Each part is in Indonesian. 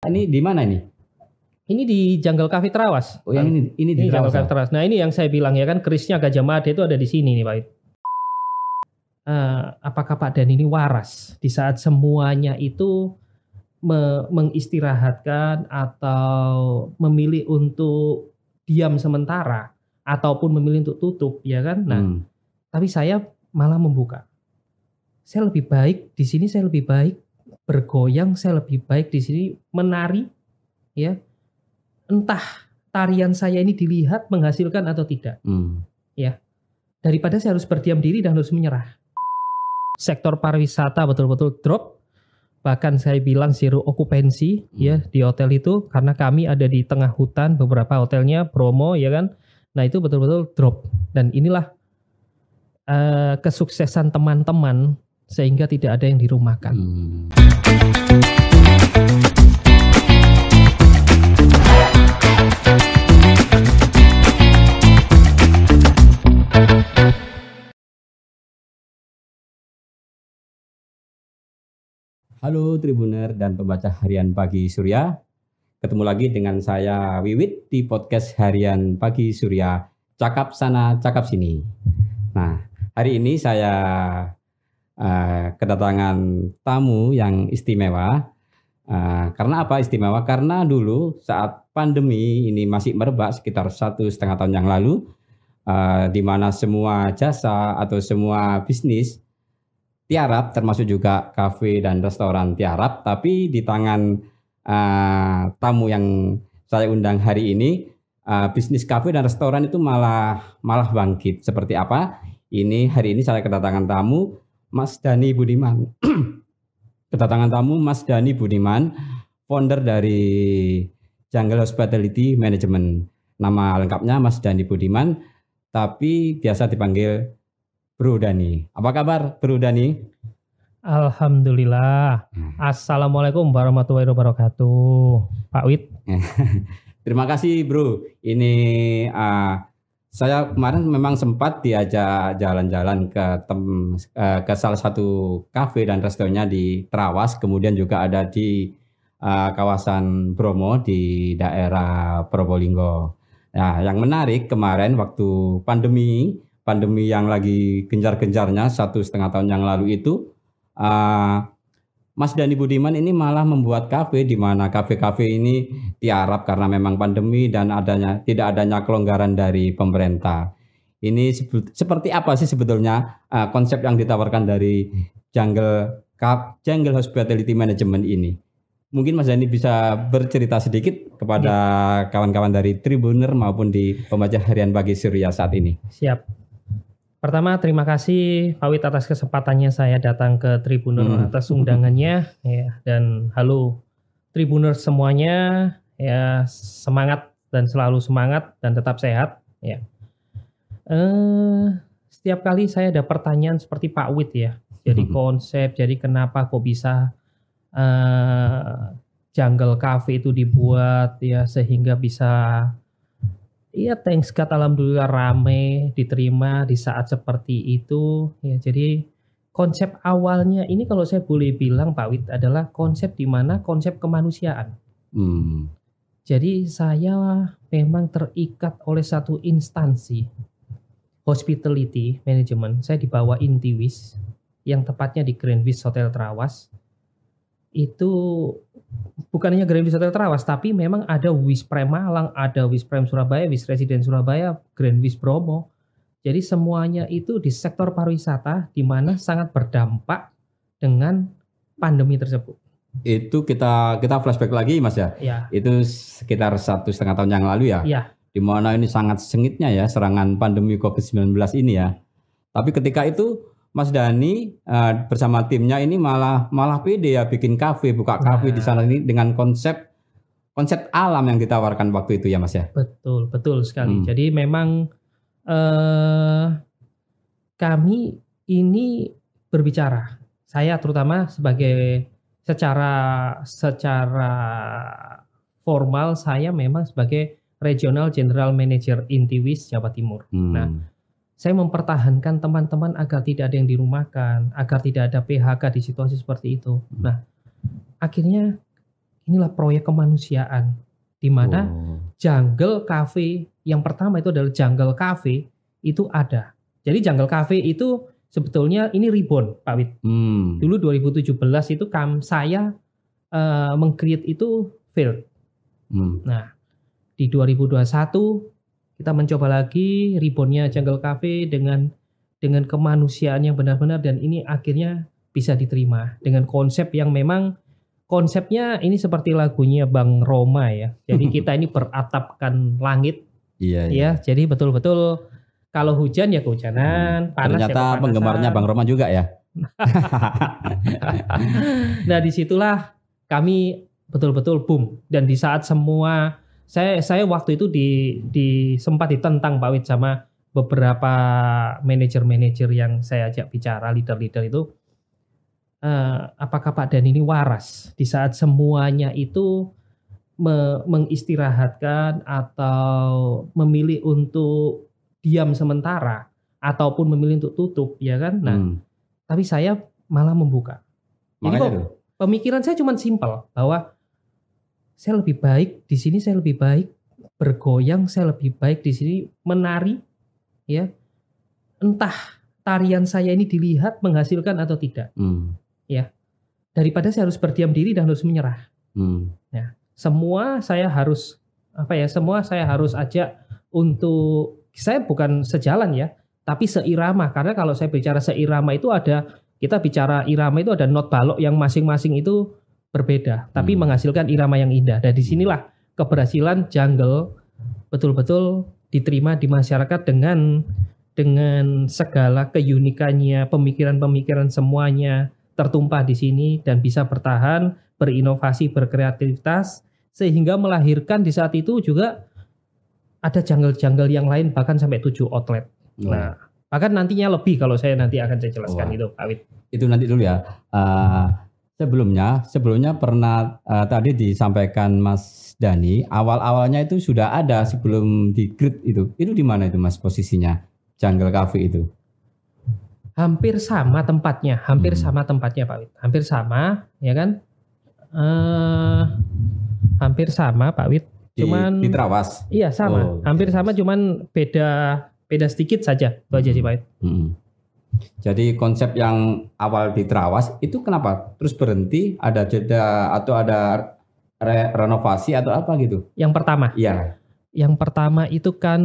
Ini di mana ini? Ini di Jungle Cafe Trawas. Oh, yang ini di Jungle Trawas. Cafe Trawas. Nah, ini yang saya bilang ya kan, kerisnya Gajah Mada itu ada di sini nih, Pak. Apakah Pak Dan ini waras di saat semuanya itu mengistirahatkan atau memilih untuk diam sementara ataupun memilih untuk tutup, ya kan? Nah, tapi saya malah membuka. Saya lebih baik di sini, saya lebih baik bergoyang, saya lebih baik di sini menari, ya. Entah tarian saya ini dilihat menghasilkan atau tidak, ya. Daripada saya harus berdiam diri dan harus menyerah. Sektor pariwisata betul-betul drop, bahkan saya bilang zero okupansi, ya, di hotel itu karena kami ada di tengah hutan, beberapa hotelnya Bromo, ya kan. Nah itu betul-betul drop, dan inilah kesuksesan teman-teman sehingga tidak ada yang dirumahkan. Halo Tribuner dan pembaca harian Pagi Surya. Ketemu lagi dengan saya Wiwit di podcast harian Pagi Surya, Cakap Sana Cakap Sini. Nah, hari ini saya kedatangan tamu yang istimewa. Karena apa istimewa? Karena dulu saat pandemi ini masih merebak sekitar 1,5 tahun yang lalu, di mana semua jasa atau semua bisnis tiarap, termasuk juga kafe dan restoran tiarap. Tapi di tangan tamu yang saya undang hari ini, bisnis kafe dan restoran itu malah bangkit. Seperti apa? Hari ini saya kedatangan tamu Mas Dhani Budiman. Kedatangan tamu Mas Dhani Budiman, founder dari Jungle Hospitality Management. Nama lengkapnya Mas Dhani Budiman, tapi biasa dipanggil Bro Dhani. Apa kabar Bro Dhani? Alhamdulillah. Assalamualaikum warahmatullahi wabarakatuh, Pak Wit. Terima kasih Bro. Ini saya kemarin memang sempat diajak jalan-jalan ke salah satu kafe dan restorannya di Trawas, kemudian juga ada di kawasan Bromo di daerah Probolinggo. Nah, yang menarik kemarin waktu pandemi yang lagi gencar-gencarnya 1,5 tahun yang lalu itu, Mas Dhani Budiman ini malah membuat kafe di mana kafe-kafe ini tiarap karena memang pandemi dan tidak adanya kelonggaran dari pemerintah. Ini seperti apa sih sebetulnya konsep yang ditawarkan dari Jungle Hospitality Management ini? Mungkin Mas Dhani bisa bercerita sedikit kepada kawan-kawan dari Tribuner maupun di pembaca harian Pagi Surya saat ini. Siap. Pertama, terima kasih Pak Wit atas kesempatannya saya datang ke Tribuner, atas undangannya, ya, dan halo Tribuner semuanya, ya, semangat dan selalu semangat dan tetap sehat, ya. Setiap kali saya ada pertanyaan seperti Pak Wit, ya, jadi konsep, jadi kenapa kok bisa Jungle Cafe itu dibuat, ya, sehingga bisa, iya, thanks God, alhamdulillah rame, diterima di saat seperti itu. Ya, jadi konsep awalnya ini kalau saya boleh bilang Pak Wit adalah konsep di mana konsep kemanusiaan. Jadi saya memang terikat oleh satu instansi hospitality management. Saya dibawa Intiwis yang tepatnya di Grand Wish Hotel Trawas. Itu bukan hanya Grand Wish Hotel Trawas, tapi memang ada Wisprem Malang, ada Wisprem Surabaya, Wish Residence Surabaya, Grand Wish Bromo. Jadi semuanya itu di sektor pariwisata di mana sangat berdampak dengan pandemi tersebut. Itu kita flashback lagi Mas ya. Itu sekitar 1,5 tahun yang lalu ya. Di mana ini sangat sengitnya ya serangan pandemi COVID-19 ini ya. Tapi ketika itu Mas Dhani bersama timnya ini malah pede ya bikin kafe, buka kafe di sana ini dengan konsep alam yang ditawarkan waktu itu ya Mas ya. Betul sekali. Jadi memang kami ini berbicara, saya terutama sebagai secara formal saya memang sebagai Regional General Manager Intiwis Jawa Timur. Nah, saya mempertahankan teman-teman agar tidak ada yang dirumahkan, agar tidak ada PHK di situasi seperti itu. Nah, akhirnya inilah proyek kemanusiaan di mana Jungle Cafe yang pertama itu adalah Jungle Cafe itu ada. Jadi Jungle Cafe itu sebetulnya ini reborn, Pak Wid. Dulu 2017 itu saya meng-create itu failed. Nah, di 2021 kita mencoba lagi rebornnya Jungle Cafe dengan kemanusiaan yang benar-benar, dan ini akhirnya bisa diterima dengan konsep yang memang konsepnya ini seperti lagunya Bang Roma ya. Jadi kita ini beratapkan langit. Iya. Ya, jadi betul-betul kalau hujan ya kehujanan, panas ternyata ya kepanasan. penggemarnya Bang Roma juga ya. Nah, disitulah kami betul-betul boom. Dan di saat semua saya waktu itu sempat ditentang Pak Wid sama beberapa manajer-manajer yang saya ajak bicara, leader-leader itu, apakah Pak Dan ini waras di saat semuanya itu mengistirahatkan atau memilih untuk diam sementara ataupun memilih untuk tutup, ya kan? Nah, tapi saya malah membuka. Jadi pemikiran saya cuma simpel bahwa saya lebih baik di sini, saya lebih baik bergoyang, saya lebih baik di sini menari, ya. Entah tarian saya ini dilihat menghasilkan atau tidak, ya. Daripada saya harus berdiam diri dan harus menyerah. Ya, semua saya harus semua saya harus ajak untuk, saya bukan sejalan ya, tapi seirama. Karena kalau saya bicara seirama itu kita bicara irama itu ada not balok yang masing-masing itu berbeda, tapi menghasilkan irama yang indah. Dan disinilah keberhasilan Jungle betul-betul diterima di masyarakat dengan segala keunikannya, pemikiran-pemikiran semuanya tertumpah di sini dan bisa bertahan, berinovasi, berkreativitas, sehingga melahirkan di saat itu juga ada jungle-jungle yang lain bahkan sampai 7 outlet. Nah, bahkan nantinya lebih kalau saya nanti akan saya jelaskan itu, Pak Wid. Itu nanti dulu ya. Sebelumnya pernah tadi disampaikan Mas Dani, awal-awalnya itu sudah ada sebelum di grid itu. Itu di mana itu Mas posisinya Jungle Cafe itu? Hampir sama tempatnya, sama tempatnya Pak Wid. Hampir sama, ya kan? Hampir sama Pak Wid. Cuman di Trawas. Iya, sama. Hampir sama, cuman beda sedikit saja. Itu aja sih Pak Wid. Jadi konsep yang awal di Trawas itu kenapa terus berhenti? Ada jeda atau ada renovasi atau apa gitu? Yang pertama. Iya. Yang pertama itu kan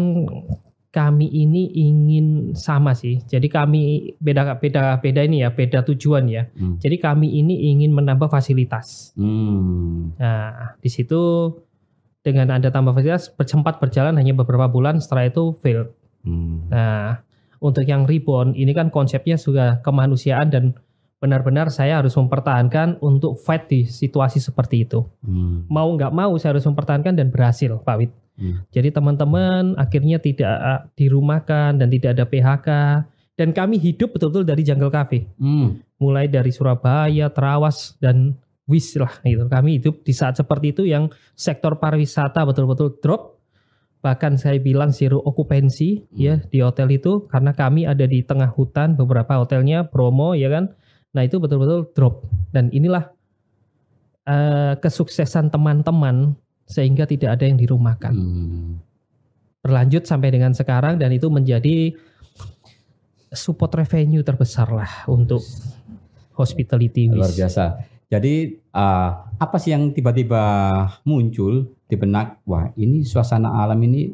kami ini ingin sama sih. Jadi kami beda ini ya, beda tujuan ya. Jadi kami ini ingin menambah fasilitas. Nah, di situ dengan ada tambah fasilitas sempat berjalan hanya beberapa bulan, setelah itu fail. Nah, untuk yang reborn ini kan konsepnya sudah kemanusiaan dan benar-benar saya harus mempertahankan untuk fight di situasi seperti itu. Mau nggak mau saya harus mempertahankan dan berhasil, Pak Wid. Jadi teman-teman akhirnya tidak dirumahkan dan tidak ada PHK. Dan kami hidup betul-betul dari Jungle Cafe. Mulai dari Surabaya, Trawas, dan Wis lah gitu. Kami hidup di saat seperti itu yang sektor pariwisata betul-betul drop. Bahkan saya bilang zero okupansi ya di hotel itu, karena kami ada di tengah hutan, beberapa hotelnya Bromo ya kan. Nah itu betul-betul drop. Dan inilah kesuksesan teman-teman sehingga tidak ada yang dirumahkan. Berlanjut sampai dengan sekarang dan itu menjadi support revenue terbesar lah untuk hospitality. Luar biasa. Jadi apa sih yang tiba-tiba muncul di benak, wah ini suasana alam ini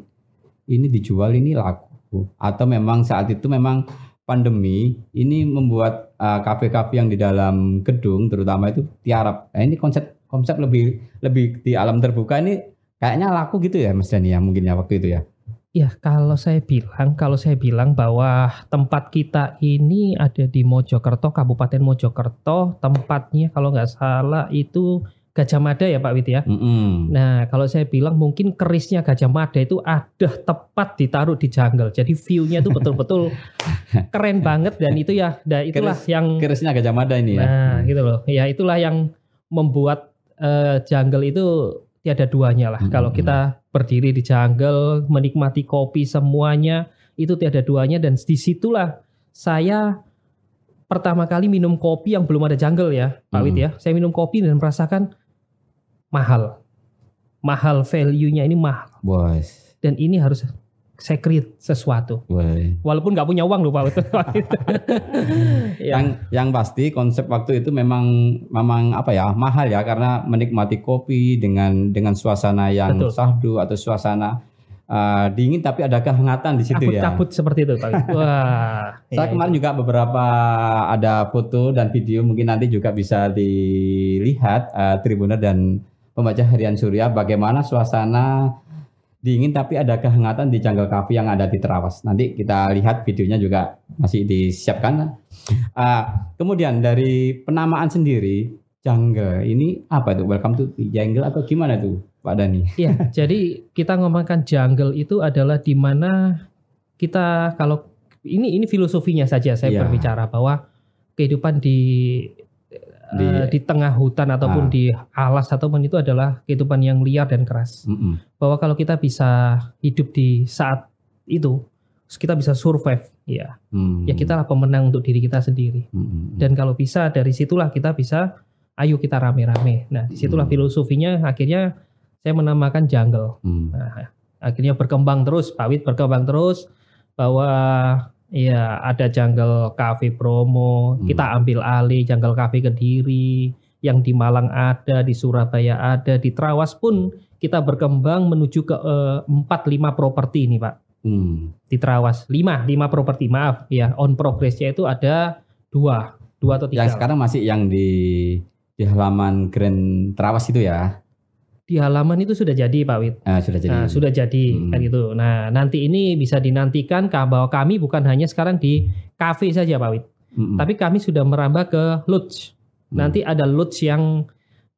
dijual, ini laku, atau memang saat itu memang pandemi ini membuat kafe-kafe yang di dalam gedung terutama itu tiarap. Nah, ini konsep lebih di alam terbuka ini kayaknya laku gitu ya Mas Dani ya, mungkin ya waktu itu ya. Ya kalau saya bilang bahwa tempat kita ini ada di Mojokerto, Kabupaten Mojokerto, tempatnya kalau nggak salah itu Gajah Mada ya Pak Wid ya. Nah kalau saya bilang mungkin kerisnya Gajah Mada itu ada tepat ditaruh di jungle. Jadi view-nya itu betul-betul keren banget dan itu ya, itulah yang kerisnya Gajah Mada ini ya. Nah gitu loh. Ya itulah yang membuat jungle itu tiada duanya lah. Kalau kita berdiri di jungle, menikmati kopi semuanya itu tiada duanya, dan disitulah saya pertama kali minum kopi yang belum ada jungle ya Pak Wid ya. Saya minum kopi dan merasakan mahal. Mahal, value-nya ini mahal. Bos. Dan ini harus secret sesuatu. Boy. Walaupun nggak punya uang loh Pak. Ya. Yang pasti konsep waktu itu memang apa ya, mahal ya, karena menikmati kopi dengan suasana yang Betul. syahdu atau suasana dingin tapi ada kehangatan di situ ya. Kabut-kabut seperti itu Pak. Wah. Saya kemarin juga beberapa ada foto dan video, mungkin nanti juga bisa dilihat Tribuner dan pembaca harian Surya bagaimana suasana dingin tapi ada kehangatan di Jungle Cafe yang ada di Terawas. Nanti kita lihat videonya juga masih disiapkan. Kemudian dari penamaan sendiri Jungle ini apa tuh? Welcome to Jungle atau gimana tuh Pak Dani? Iya, jadi kita ngomongkan jungle itu adalah di mana kita, kalau ini filosofinya saja saya berbicara bahwa kehidupan di tengah hutan ataupun di alas ataupun itu adalah kehidupan yang liar dan keras. Bahwa kalau kita bisa hidup di saat itu, kita bisa survive, ya kita lah pemenang untuk diri kita sendiri. Dan kalau bisa dari situlah kita bisa, ayo kita rame-rame. Nah disitulah filosofinya, akhirnya saya menamakan Jungle. Nah, akhirnya berkembang terus, Pak Wid berkembang terus, bahwa ya ada Jungle Cafe Bromo, kita ambil alih Jungle Cafe Kediri, yang di Malang ada, di Surabaya ada, di Trawas pun kita berkembang menuju ke 4-5 properti ini Pak. Di Trawas 5 properti, maaf ya, on progress-nya itu ada 2 atau 3. Yang sekarang masih yang di halaman Grand Trawas itu ya? Di halaman itu sudah jadi Pak Wid. Sudah jadi. Sudah jadi kan gitu. Nah nanti ini bisa dinantikan bahwa kami bukan hanya sekarang di kafe saja Pak Wid, tapi kami sudah merambah ke lodge. Nanti ada lodge yang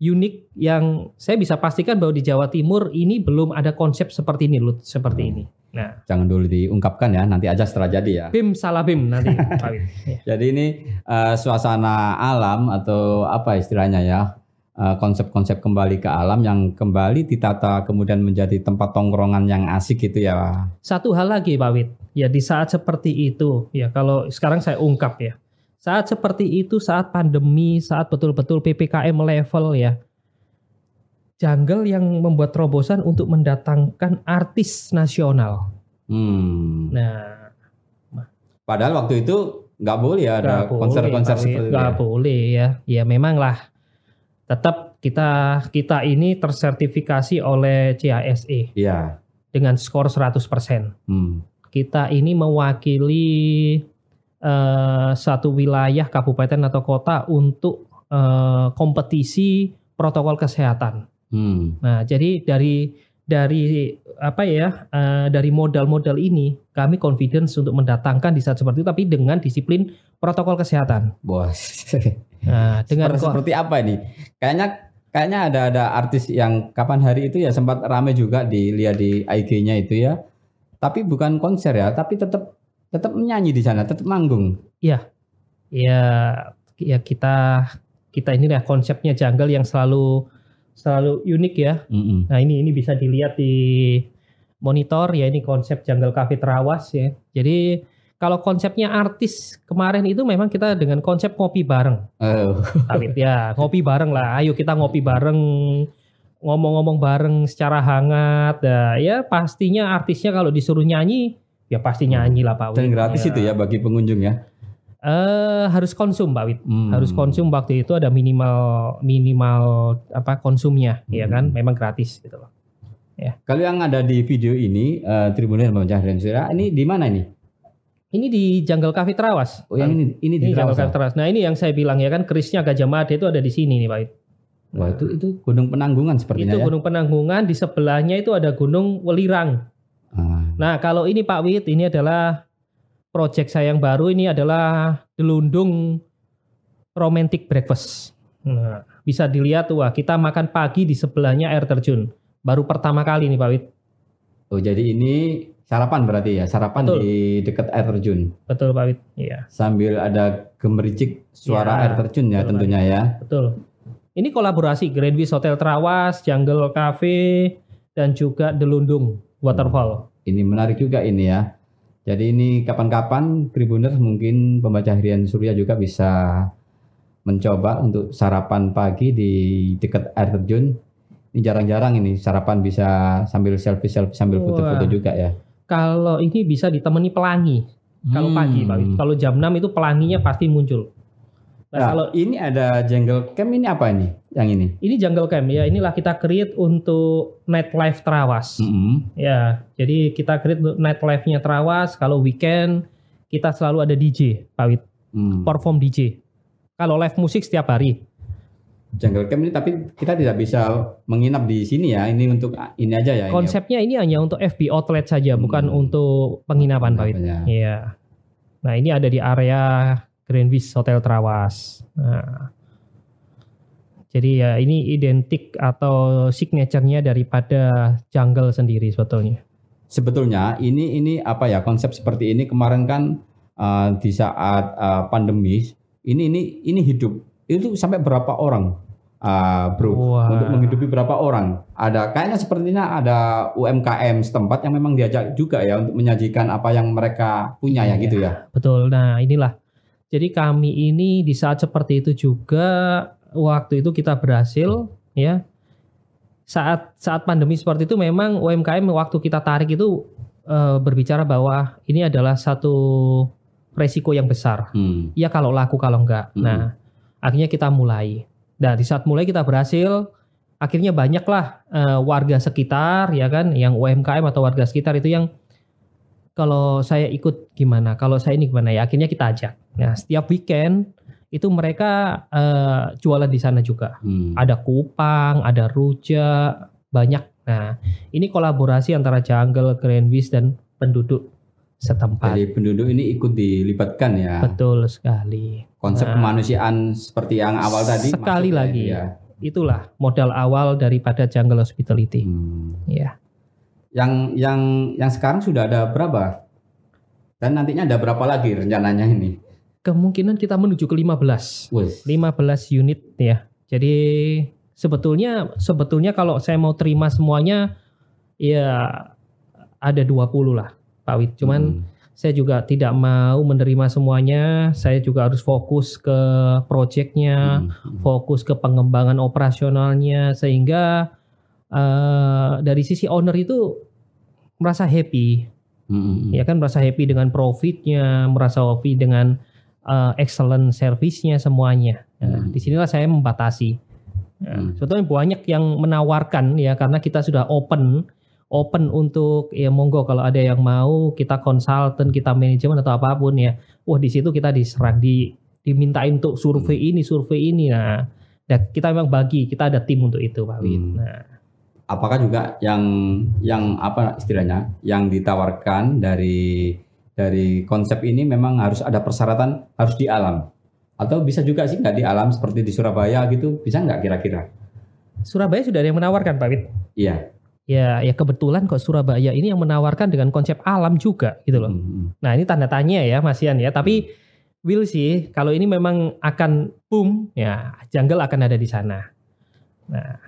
unik yang saya bisa pastikan bahwa di Jawa Timur ini belum ada konsep seperti ini, lodge seperti ini. Nah jangan dulu diungkapkan ya, nanti aja setelah jadi ya. Bim salah bim nanti Pak Wid. Jadi ini suasana alam atau apa istilahnya ya? Konsep-konsep kembali ke alam yang kembali ditata kemudian menjadi tempat tongkrongan yang asik gitu ya. Satu hal lagi Pak Wid, ya di saat seperti itu ya, kalau sekarang saya ungkap ya, saat seperti itu, saat pandemi, saat betul-betul PPKM level ya, Jungle yang membuat terobosan untuk mendatangkan artis nasional. Nah, padahal waktu itu nggak boleh ya ada konser-konser seperti itu. Nggak boleh ya, ya memang lah. Tetap kita ini tersertifikasi oleh CASE dengan skor 100%. Kita ini mewakili satu wilayah kabupaten atau kota untuk kompetisi protokol kesehatan. Nah, jadi dari apa ya, dari modal-modal ini kami confidence untuk mendatangkan di saat seperti itu, tapi dengan disiplin protokol kesehatan. Bos. Nah, dengan seperti apa ini? Kayaknya ada artis yang kapan hari itu ya sempat ramai juga dilihat di IG-nya itu ya. Tapi bukan konser ya, tapi tetap menyanyi di sana, tetap manggung. Iya. Ya kita inilah konsepnya Jungle yang selalu unik ya. Nah, ini bisa dilihat di monitor ya, ini konsep Jungle Cafe Terawas ya. Jadi kalau konsepnya artis kemarin itu memang kita dengan konsep ngopi bareng. Ya, ngopi bareng lah. Ayo kita ngopi bareng, ngomong-ngomong bareng secara hangat. Ya pastinya artisnya kalau disuruh nyanyi, ya pasti nyanyi lah Pak Wid. Dan gratis itu ya bagi pengunjung ya? Harus konsum Pak Wid. Harus konsum, waktu itu ada minimal apa konsumnya, ya kan? Memang gratis gitu loh. Ya. Kalau yang ada di video ini, Tribuner Pembaca Harian Surya, ini di mana ini? Ini di Jungle Cafe Terawas. Oh, yang ini di Jungle Cafe Terawas. Nah, ini yang saya bilang ya kan, kerisnya Gajah Mada itu ada di sini nih, Pak. Wah, itu Gunung Penanggungan sepertinya. Itu ya? Gunung Penanggungan, di sebelahnya itu ada Gunung Welirang. Nah, kalau ini Pak Wid, ini adalah proyek saya yang baru, ini adalah Delundung Romantic Breakfast. Nah, bisa dilihat tuh, kita makan pagi di sebelahnya air terjun. Baru pertama kali nih Pak Wid. Oh, jadi ini sarapan berarti ya, sarapan betul, di dekat air terjun. Betul Pak Wid, iya. Sambil ada gemericik suara air terjun ya, betul, tentunya ya. Betul. Ini kolaborasi Grand Wish Hotel Terawas, Jungle Cafe, dan juga Delundung Waterfall. Ini menarik juga ini ya. Jadi ini kapan-kapan Tribuners mungkin pembaca harian Surya juga bisa mencoba untuk sarapan pagi di dekat air terjun. Ini jarang-jarang ini sarapan bisa sambil selfie sambil foto-foto Wah. juga ya. Kalau ini bisa ditemani pelangi. Kalau pagi Pak Wid. Kalau jam 6 itu pelanginya pasti muncul. Nah, Nah, kalau ini ada jungle camp, ini apa ini? Yang ini? ini jungle camp ya, inilah kita create untuk nightlife Trawas. Ya, jadi kita create untuk nightlife-nya Trawas. Kalau weekend kita selalu ada DJ, Pak Wid. Perform DJ. Kalau live musik setiap hari. Jungle camp ini tapi kita tidak bisa menginap di sini ya. Ini untuk ini aja ya. Konsepnya ini hanya untuk FB outlet saja, bukan untuk penginapan, Pak Wid. Iya. Nah, ini ada di area Greenwich Hotel Trawas. Nah, jadi ya ini identik atau signature-nya daripada jungle sendiri sebetulnya. Sebetulnya ini apa ya, konsep seperti ini kemarin kan di saat pandemi ini hidup. Itu sampai berapa orang, bro? Wah. Untuk menghidupi berapa orang? Ada kayaknya sepertinya ada UMKM setempat yang memang diajak juga ya untuk menyajikan apa yang mereka punya ya gitu ya. Betul. Nah inilah. Jadi kami ini di saat seperti itu juga waktu itu kita berhasil ya. Saat pandemi seperti itu memang UMKM waktu kita tarik itu berbicara bahwa ini adalah satu resiko yang besar. Ya kalau laku kalau enggak. Nah akhirnya kita mulai. Nah di saat mulai kita berhasil, akhirnya banyaklah warga sekitar ya kan, yang UMKM atau warga sekitar itu yang kalau saya ikut gimana, kalau saya ini gimana ya, akhirnya kita ajak. Nah setiap weekend itu mereka jualan di sana juga. Ada kupang, ada rujak, banyak. Nah ini kolaborasi antara Jungle, Greenwich dan penduduk setempat. Jadi penduduk ini ikut dilibatkan ya. Betul sekali. Konsep kemanusiaan seperti yang awal tadi. Sekali lagi, ya. Itulah modal awal daripada Jungle Hospitality. Ya. Yang sekarang sudah ada berapa? Dan nantinya ada berapa lagi rencananya ini? Kemungkinan kita menuju ke 15. 15 unit ya. Jadi sebetulnya kalau saya mau terima semuanya ya ada 20 lah. Pak Wid, cuman saya juga tidak mau menerima semuanya. Saya juga harus fokus ke proyeknya, fokus ke pengembangan operasionalnya, sehingga dari sisi owner itu merasa happy, ya kan, merasa happy dengan profitnya, merasa happy dengan excellent service-nya semuanya. Nah, disinilah saya membatasi. Sebetulnya banyak yang menawarkan ya, karena kita sudah open untuk ya monggo kalau ada yang mau kita konsultan, kita manajemen atau apapun ya. Wah di situ kita diserang, dimintain untuk survei ini. Nah, kita memang kita ada tim untuk itu, Pak Wid. Nah, apakah juga yang apa istilahnya yang ditawarkan dari konsep ini memang harus ada persyaratan, harus di alam, atau bisa juga sih nggak di alam seperti di Surabaya gitu, bisa nggak kira-kira? Surabaya sudah ada yang menawarkan, Pak Wid. Iya. Ya kebetulan kok Surabaya ini yang menawarkan dengan konsep alam juga gitu loh. Nah ini tanda tanya ya Mas Ian ya. Tapi will sih kalau ini memang akan boom ya, Jungle akan ada di sana. Nah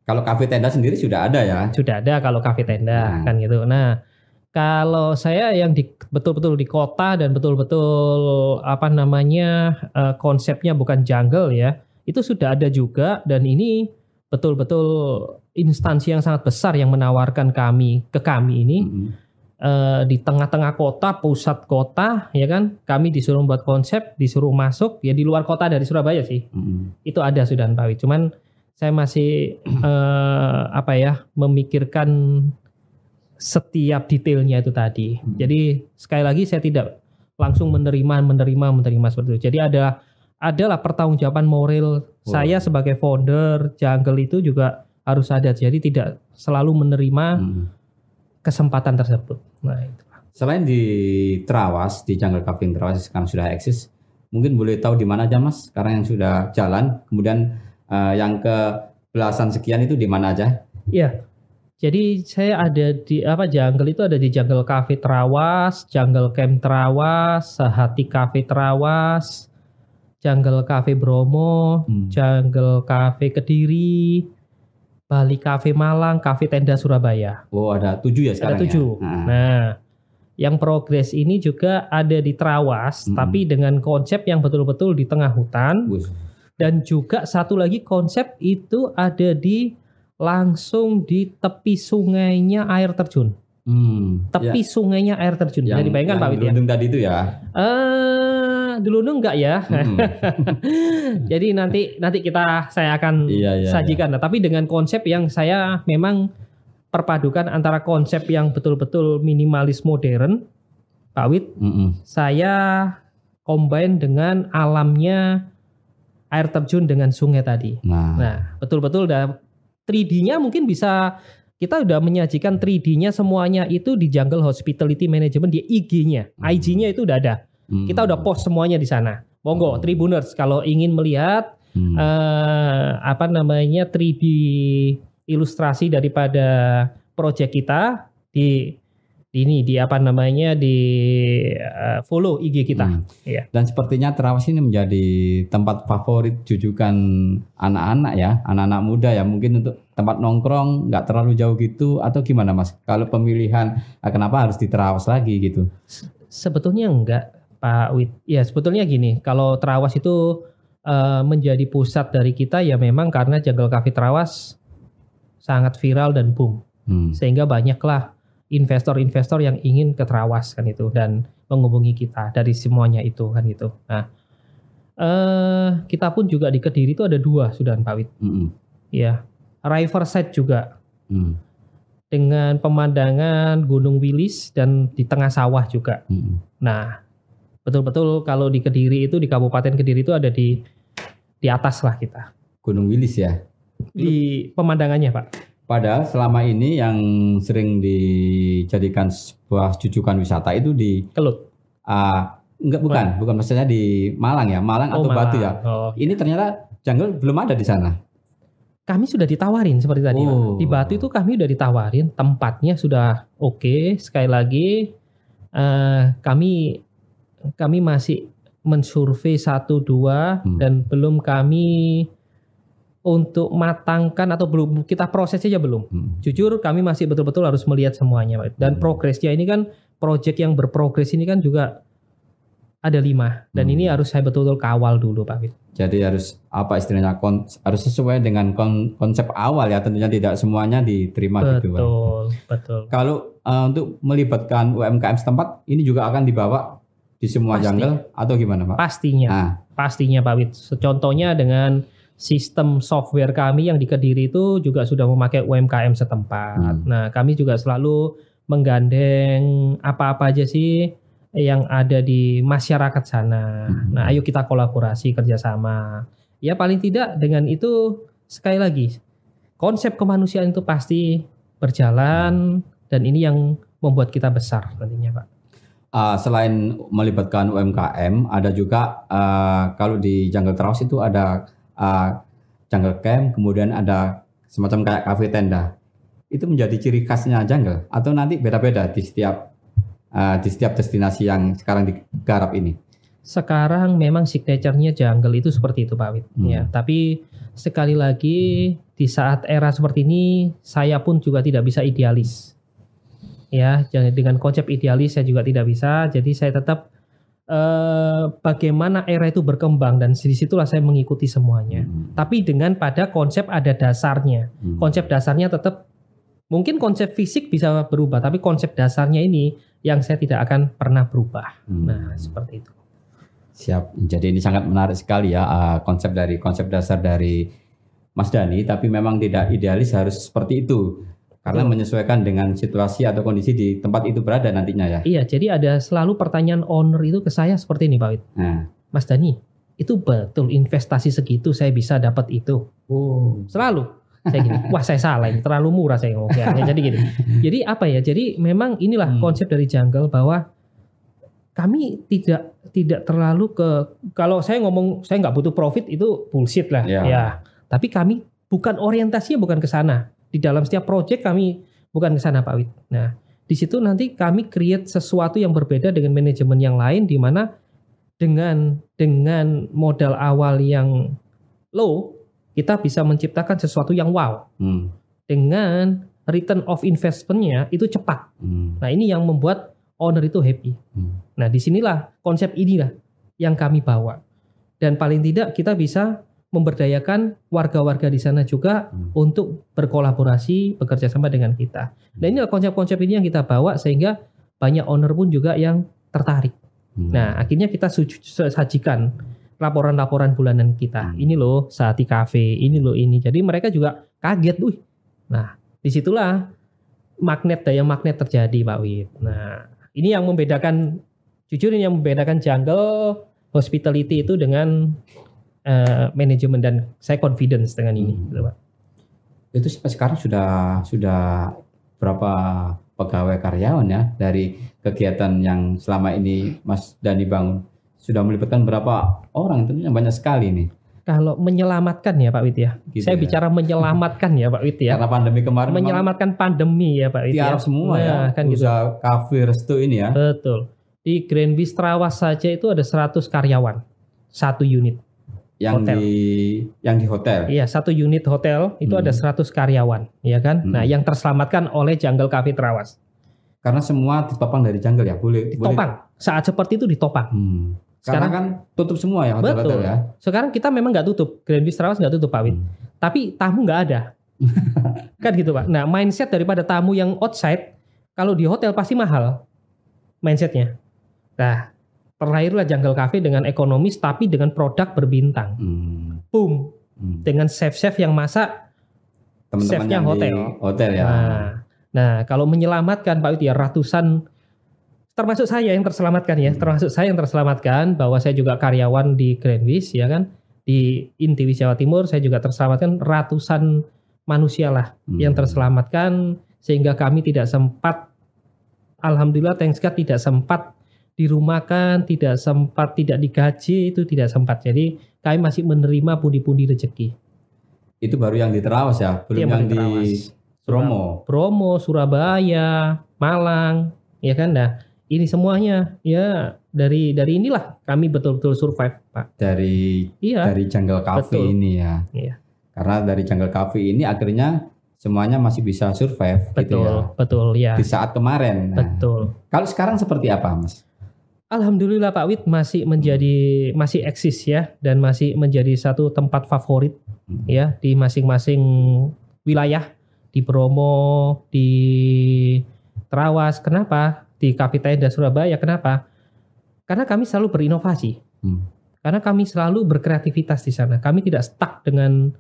kalau kafe tenda sendiri sudah ada ya? Sudah ada kalau kafe tenda kan gitu. Nah kalau saya yang betul-betul di kota dan betul-betul konsepnya bukan jungle ya, itu sudah ada juga, dan ini betul-betul instansi yang sangat besar yang menawarkan ke kami ini di tengah-tengah kota, pusat kota ya kan, kami disuruh membuat konsep, disuruh masuk ya di luar kota dari Surabaya sih. Itu ada sudah, Pak Wid. Cuman saya masih memikirkan setiap detailnya itu tadi. Jadi sekali lagi saya tidak langsung menerima seperti itu. Jadi adalah pertanggungjawaban moral saya sebagai founder Jungle itu juga harus ada. Jadi tidak selalu menerima kesempatan tersebut. Nah, itu. Selain di Trawas, di Jungle Cafe Trawas sekarang sudah eksis, mungkin boleh tahu di mana aja Mas sekarang yang sudah jalan, kemudian yang ke belasan sekian itu di mana aja? Iya. Jadi saya ada di Jungle itu ada di Jungle Cafe Trawas, Jungle Camp Trawas, Sehati Cafe Trawas, Jungle Cafe Bromo, Jungle Cafe Kediri, Bali Cafe Malang, Cafe Tenda Surabaya. Oh, ada 7 ya sekarang? Ada 7. Ya? Nah, yang progres ini juga ada di Trawas, tapi dengan konsep yang betul-betul di tengah hutan. Dan juga satu lagi konsep itu ada di langsung di tepi sungainya air terjun. Tepi sungainya air terjun. Bisa dibayangkan Pak Wid ya. Delundung tadi itu ya. Delundung enggak ya? Jadi nanti saya akan sajikan. Nah, tapi dengan konsep yang saya memang perpadukan antara konsep yang betul-betul minimalis modern, Pak Wid. Saya combine dengan alamnya air terjun dengan sungai tadi. Nah betul-betul 3D-nya mungkin bisa kita udah menyajikan 3D-nya semuanya itu di Jungle Hospitality Management di IG-nya. IG-nya itu udah ada. Kita udah post semuanya di sana. Monggo Tribuners kalau ingin melihat 3D ilustrasi daripada proyek kita di follow IG kita. Ya. Dan sepertinya Trawas ini menjadi tempat favorit jujukan anak-anak ya, anak-anak muda ya, mungkin untuk tempat nongkrong nggak terlalu jauh gitu atau gimana Mas? Kalau pemilihan kenapa harus di Trawas lagi gitu? Sebetulnya enggak Pak Wid. Ya sebetulnya gini, kalau Trawas itu menjadi pusat dari kita ya memang karena Jungle Cafe Trawas sangat viral dan boom. Sehingga banyaklah investor-investor yang ingin ke Trawas kan itu dan menghubungi kita dari semuanya itu kan gitu. Nah, kita pun juga di Kediri itu ada 2 sudah Pak Wid. Ya, Riverside juga. Dengan pemandangan Gunung Wilis dan di tengah sawah juga. Nah, betul-betul kalau di Kediri itu di Kabupaten Kediri itu ada di atas lah kita. Gunung Wilis ya. Di pemandangannya Pak. Padahal selama ini yang sering dijadikan sebuah jujukan wisata itu di Kelut. Bukan maksudnya di Malang ya, Malang atau Malang. Batu ya. Ini ternyata Jungle belum ada di sana. Kami sudah ditawarin seperti tadi Pak. Di Batu itu kami sudah ditawarin, tempatnya sudah oke. Sekali lagi kami masih mensurvei 1-2 dan belum kami untuk matangkan atau belum kita proses aja belum. Jujur kami masih betul-betul harus melihat semuanya Pak. Dan progresnya ini kan proyek yang berprogres ini kan juga ada 5 dan ini harus saya betul-betul kawal dulu Pak Wid. Jadi harus apa istilahnya harus sesuai dengan konsep awal ya, tentunya tidak semuanya diterima gitu Pak. Betul. Kalau untuk melibatkan UMKM setempat ini juga akan dibawa di semua jungle atau gimana Pak? Pastinya Pak Wid. Contohnya dengan sistem software kami yang di Kediri itu juga sudah memakai UMKM setempat. Nah, kami juga selalu menggandeng apa-apa aja sih yang ada di masyarakat sana. Nah, ayo kita kolaborasi kerjasama. Ya paling tidak dengan itu sekali lagi konsep kemanusiaan itu pasti berjalan dan ini yang membuat kita besar nantinya Pak. Selain melibatkan UMKM, ada juga kalau di Jungle Trawas itu ada jungle camp, kemudian ada semacam kayak cafe tenda. Itu menjadi ciri khasnya jungle atau nanti beda-beda di setiap destinasi yang sekarang digarap ini? Sekarang memang signature-nya jungle itu seperti itu Pak Wid. Ya, tapi sekali lagi di saat era seperti ini saya pun juga tidak bisa idealis. Ya, dengan konsep idealis saya juga tidak bisa. Jadi saya tetap bagaimana era itu berkembang dan disitulah saya mengikuti semuanya. Tapi dengan pada konsep ada dasarnya. Konsep dasarnya tetap mungkin konsep fisik bisa berubah, tapi konsep dasarnya ini yang saya tidak akan pernah berubah. Nah seperti itu. Siap. Jadi ini sangat menarik sekali ya konsep dasar dari Mas Dhani. Tapi memang tidak idealis harus seperti itu. Karena menyesuaikan dengan situasi atau kondisi di tempat itu berada nantinya ya. Iya, jadi ada selalu pertanyaan owner itu ke saya seperti ini Pak Wid. Mas Dhani, itu betul investasi segitu saya bisa dapat itu? Selalu. Saya gini, wah saya salah ini terlalu murah saya ngomong. Ya, jadi gini. Jadi apa ya? Jadi memang inilah konsep dari Jungle bahwa kami tidak terlalu kalau saya ngomong saya nggak butuh profit itu bullshit lah. Ya. Tapi kami orientasinya bukan ke sana. Di dalam setiap proyek kami bukan ke sana Pak Wid. Nah, di situ nanti kami create sesuatu yang berbeda dengan manajemen yang lain di mana dengan modal awal yang low kita bisa menciptakan sesuatu yang wow. Dengan return of investment-nya itu cepat. Nah, ini yang membuat owner itu happy. Nah, disinilah konsep inilah yang kami bawa. Dan paling tidak kita bisa memberdayakan warga-warga di sana juga untuk berkolaborasi, bekerja sama dengan kita. Dan ini konsep-konsep ini yang kita bawa sehingga banyak owner pun juga yang tertarik. Nah, akhirnya kita sajikan laporan-laporan bulanan kita. Ini loh Sehati Cafe, ini loh ini. Jadi mereka juga kaget, wih. Nah, disitulah daya magnet terjadi, Pak Wid. Nah, ini yang membedakan, jujur ini yang membedakan Jungle Hospitality itu dengan manajemen, dan saya confidence dengan ini, gitu, Pak. Itu sekarang sudah berapa pegawai karyawan ya dari kegiatan yang selama ini Mas Dani bangun? Sudah melibatkan berapa orang? Tentunya banyak sekali nih. Kalau menyelamatkan ya Pak Wid ya. Gitu saya bicara menyelamatkan ya Pak Wid ya. Karena pandemi kemarin menyelamatkan pandemi ya Pak Wid ya. Tiarap semua ya. Kan usaha gitu. Cafe resto ini ya. Betul. Di Grand Wish Trawas saja itu ada 100 karyawan. Satu unit. Yang di hotel. Iya, satu unit hotel itu ada 100 karyawan, ya kan? Nah, yang terselamatkan oleh Jungle Cafe Trawas. Karena semua ditopang dari Jungle ya, boleh. Ditopang. Saat seperti itu ditopang. Sekarang kan tutup semua ya hotel-hotel ya. Sekarang kita memang nggak tutup, Grand Wish Trawas nggak tutup Pak Wid. Tapi tamu nggak ada. Kan gitu Pak. Nah, mindset daripada tamu yang outside, kalau di hotel pasti mahal mindsetnya. Nah, terlahirlah Jungle Cafe dengan ekonomis tapi dengan produk berbintang. Boom. Dengan chef-chef yang masak, chefnya hotel ya. Nah, kalau menyelamatkan Pak Wid ya ratusan, termasuk saya yang terselamatkan ya, termasuk saya yang terselamatkan, bahwa saya juga karyawan di Grand Wish ya kan, di Intiwis Jawa Timur saya juga terselamatkan, ratusan manusia lah yang terselamatkan, sehingga kami tidak sempat, alhamdulillah thanks God, tidak sempat dirumahkan, tidak sempat tidak digaji, itu tidak sempat. Jadi kami masih menerima pundi-pundi rezeki. Itu baru yang di Trawas ya, belum yang di Bromo, Surabaya, Malang, ya kan. Nah, ini semuanya ya dari inilah kami betul-betul survive, Pak. Dari Jungle Cafe ini ya. Iya. Karena dari Jungle Cafe ini akhirnya semuanya masih bisa survive. Betul, gitu ya. Betul ya. Di saat kemarin. Nah, betul. Kalau sekarang seperti apa, Mas? Alhamdulillah Pak Wid masih eksis ya, dan masih menjadi satu tempat favorit ya di masing-masing wilayah, di Bromo, di Trawas. Kenapa? Di Cafe Tenda Surabaya. Kenapa? Karena kami selalu berinovasi. Karena kami selalu berkreativitas di sana. Kami tidak stuck dengan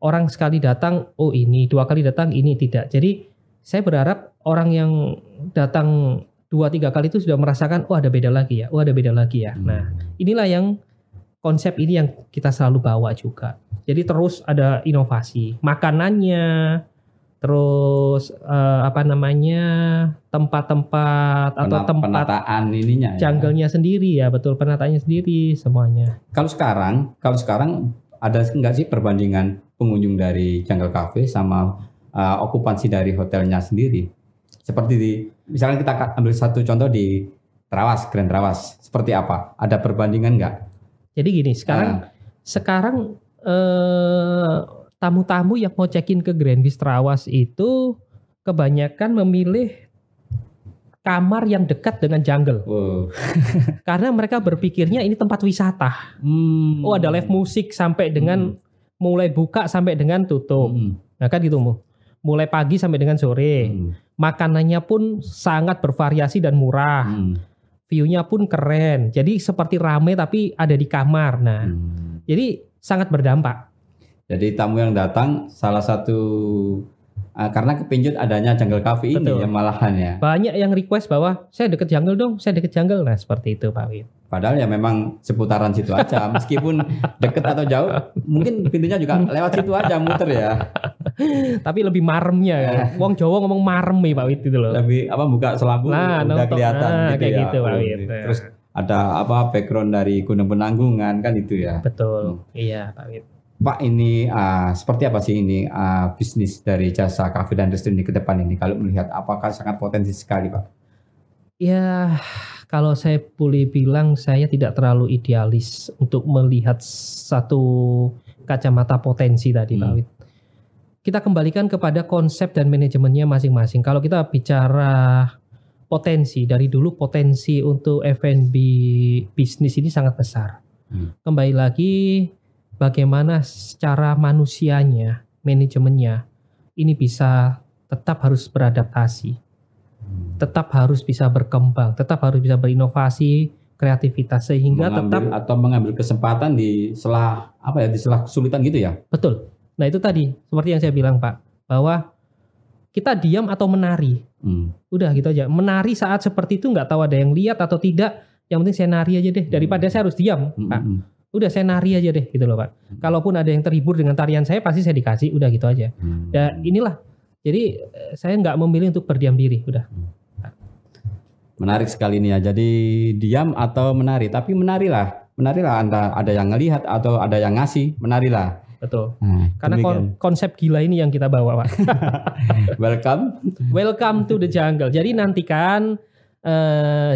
orang sekali datang, oh ini, 2 kali datang, ini tidak. Jadi saya berharap orang yang datang 2-3 kali itu sudah merasakan, oh ada beda lagi ya, oh ada beda lagi ya. Nah, inilah yang konsep ini yang kita selalu bawa juga. Jadi terus ada inovasi, makanannya, terus tempat-tempat atau tempat penataan ininya, jungle-nya sendiri ya, betul, penataannya sendiri semuanya. Kalau sekarang ada nggak sih perbandingan pengunjung dari Jungle Cafe sama okupansi dari hotelnya sendiri? Seperti misalnya kita ambil satu contoh di Trawas, Grand Trawas, seperti apa? Ada perbandingan nggak? Jadi gini, sekarang tamu-tamu yang mau check-in ke Grand Wish Trawas itu kebanyakan memilih kamar yang dekat dengan jungle. Karena mereka berpikirnya ini tempat wisata. Oh, ada live musik sampai dengan mulai buka sampai dengan tutup. Nah kan gitu, mulai pagi sampai dengan sore. Makanannya pun sangat bervariasi dan murah. View-nya pun keren. Jadi seperti rame tapi ada di kamar. Nah, jadi sangat berdampak. Jadi tamu yang datang salah satu karena kepincut adanya Jungle Cafe ini ya malahan ya. Banyak yang request bahwa saya deket jungle dong, saya deket jungle. Nah seperti itu Pak Wid. Padahal ya memang seputaran situ aja, meskipun deket atau jauh, mungkin pintunya juga lewat situ aja muter ya. Tapi lebih maremnya ya. Wong Jawa ngomong marem ya Pak Wid itu loh. Lebih buka selambu udah kelihatan gitu kayak ya. Gitu, Pak Wid. Terus ada background dari Gunung Penanggungan kan itu ya. Betul. Iya Pak Wid. Pak, ini seperti apa sih ini bisnis dari jasa cafe dan resto ini ke depan ini? Kalau melihat apakah sangat potensi sekali, Pak? Ya, kalau saya boleh bilang saya tidak terlalu idealis untuk melihat satu kacamata potensi tadi, Pak Wid. Kita kembalikan kepada konsep dan manajemennya masing-masing. Kalau kita bicara potensi, dari dulu potensi untuk F&B bisnis ini sangat besar. Kembali lagi, bagaimana secara manusianya, manajemennya ini bisa tetap harus beradaptasi, tetap harus bisa berkembang, tetap harus bisa berinovasi, kreativitas sehingga mengambil kesempatan di sela kesulitan gitu ya. Betul. Nah itu tadi seperti yang saya bilang Pak, bahwa kita diam atau menari. Udah gitu aja. Menari saat seperti itu nggak tahu ada yang lihat atau tidak. Yang penting saya nari aja deh. Daripada saya harus diam, Pak. Udah saya nari aja deh gitu loh Pak. Kalaupun ada yang terhibur dengan tarian saya pasti saya dikasih. Udah gitu aja. Dan inilah. Jadi saya nggak memilih untuk berdiam diri. Udah. Menarik sekali ini ya. Jadi diam atau menari. Tapi menarilah. Menarilah ada yang ngelihat atau ada yang ngasih. Menarilah. Betul. Karena konsep gila ini yang kita bawa, Pak. Welcome to the jungle. Jadi nantikan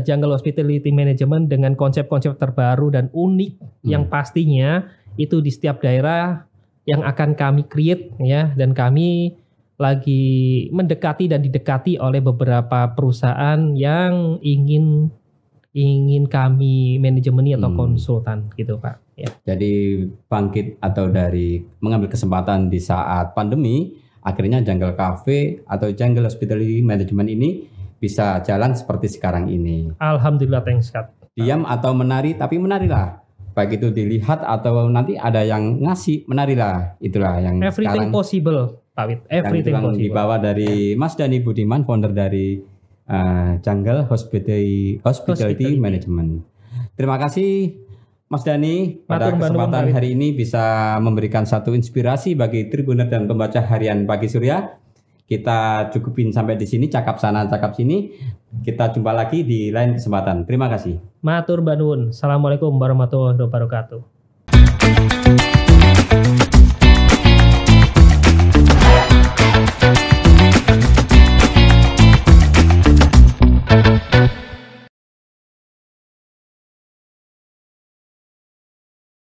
Jungle Hospitality Management dengan konsep-konsep terbaru dan unik yang pastinya itu di setiap daerah yang akan kami create ya, dan kami lagi mendekati dan didekati oleh beberapa perusahaan yang ingin kami manajemeni atau konsultan gitu Pak. Ya. Jadi bangkit atau dari mengambil kesempatan di saat pandemi, akhirnya Jungle Cafe atau Jungle Hospitality Management ini bisa jalan seperti sekarang ini. Alhamdulillah, thanks God. Diam atau menari, tapi menarilah. Baik itu dilihat atau nanti ada yang ngasih, menarilah. Itulah yang everything sekarang possible, Pak Wit. Everything possible. Dibawa dari Mas Dhani Budiman, founder dari Jungle Hospitality Management. Terima kasih Mas Dhani pada kesempatan hari ini bisa memberikan satu inspirasi bagi Tribuner dan pembaca harian Pagi Surya. Kita cukupin sampai di sini, cakap sana cakap sini. Kita jumpa lagi di lain kesempatan. Terima kasih. Matur banun. Assalamualaikum warahmatullahi wabarakatuh.